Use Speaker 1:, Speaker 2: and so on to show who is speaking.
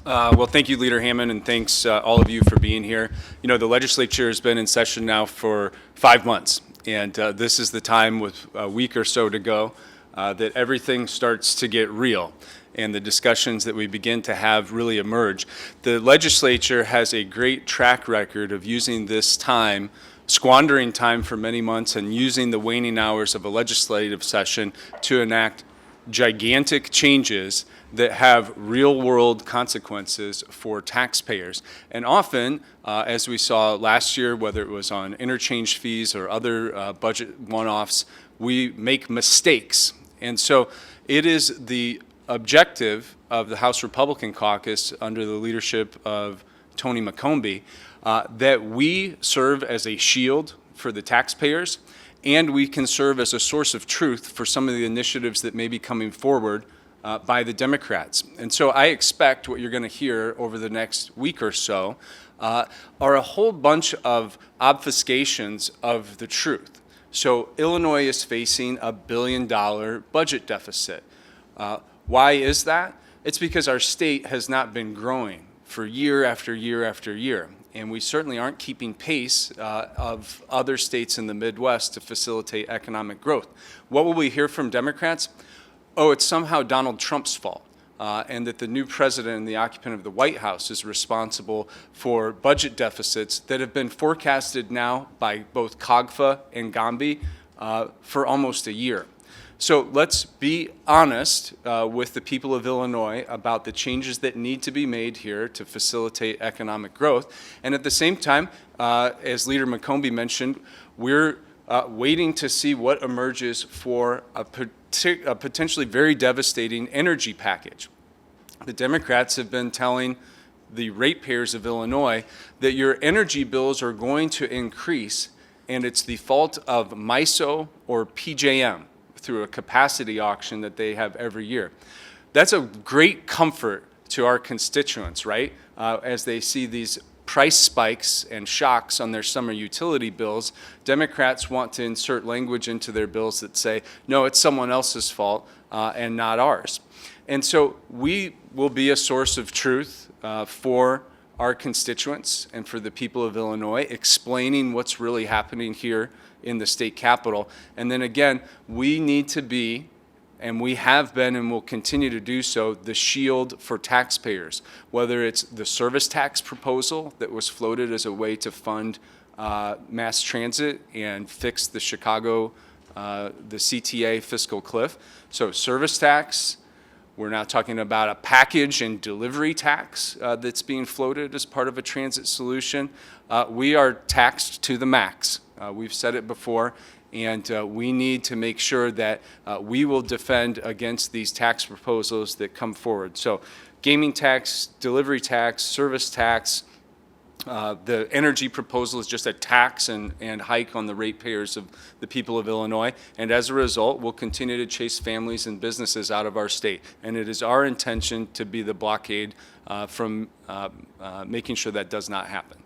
Speaker 1: Well, thank you, Leader Hammond, and thanks all of you for being here. You know, the legislature has been in session now for 5 months, and this is the time with a week or so to go that everything starts to get real and the discussions that we begin to have really emerge. The legislature has a great track record of using this time, squandering time for many months, and using the waning hours of a legislative session to enact gigantic changes that have real-world consequences for taxpayers. And often, as we saw last year, whether it was on interchange fees or other budget one-offs, we make mistakes. And so it is the objective of the House Republican Caucus under the leadership of Tony McCombie that we serve as a shield for the taxpayers, and we can serve as a source of truth for some of the initiatives that may be coming forward by the Democrats. And so I expect what you're going to hear over the next week or so are a whole bunch of obfuscations of the truth. So Illinois is facing a $1 billion budget deficit. Why is that? It's because our state has not been growing for year after year after year. And we certainly aren't keeping pace of other states in the Midwest to facilitate economic growth. What will we hear from Democrats? Oh, it's somehow Donald Trump's fault, and that the new president and the occupant of the White House is responsible for budget deficits that have been forecasted now by both COGFA and Gombe for almost a year. So let's be honest with the people of Illinois about the changes that need to be made here to facilitate economic growth. And at the same time, as Leader McCombie mentioned, we're waiting to see what emerges for a potentially very devastating energy package. The Democrats have been telling the ratepayers of Illinois that your energy bills are going to increase, and it's the fault of MISO or PJM through a capacity auction that they have every year. That's a great comfort to our constituents, right? As they see these price spikes and shocks on their summer utility bills, Democrats want to insert language into their bills that say, no, it's someone else's fault and not ours. And so we will be a source of truth for our constituents and for the people of Illinois, explaining what's really happening here in the state capitol. And then again, we need to be, and we have been and will continue to do so, the shield for taxpayers, whether it's the service tax proposal that was floated as a way to fund mass transit and fix the Chicago, the CTA fiscal cliff. So service tax, we're now talking about a package and delivery tax that's being floated as part of a transit solution. We are taxed to the max. We've said it before, and we need to make sure that we will defend against these tax proposals that come forward. So gaming tax, delivery tax, service tax, the energy proposal is just a tax and hike on the ratepayers of the people of Illinois. And as a result, we'll continue to chase families and businesses out of our state. And it is our intention to be the blockade from making sure that does not happen.